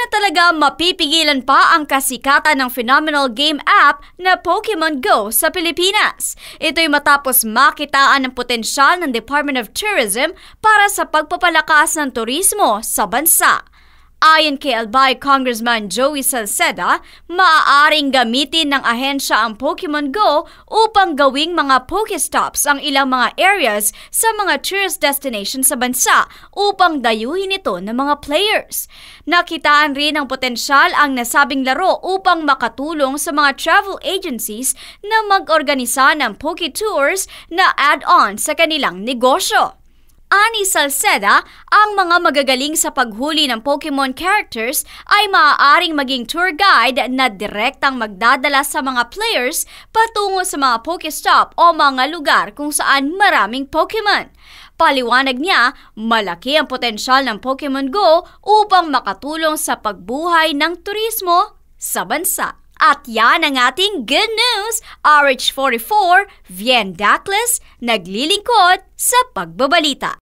na talaga mapipigilan pa ang kasikatan ng phenomenal game app na Pokemon Go sa Pilipinas. Ito'y matapos makitaan ng potensyal ng Department of Tourism para sa pagpapalakas ng turismo sa bansa. Ayon kay Albay Congressman Joey Salceda, maaaring gamitin ng ahensya ang Pokemon Go upang gawing mga Pokestops ang ilang mga areas sa mga tourist destinations sa bansa upang dayuhin ito ng mga players. Nakitaan rin ang potensyal ang nasabing laro upang makatulong sa mga travel agencies na mag-organisa ng Poke Tours na add-on sa kanilang negosyo. Ani Salceda, ang mga magagaling sa paghuli ng Pokemon characters ay maaaring maging tour guide na direktang magdadala sa mga players patungo sa mga Pokestop o mga lugar kung saan maraming Pokemon. Paliwanag niya, malaki ang potensyal ng Pokemon Go upang makatulong sa pagbuhay ng turismo sa bansa. At yan ang ating good news! RH44, Vien Dacles, naglilingkod sa pagbabalita.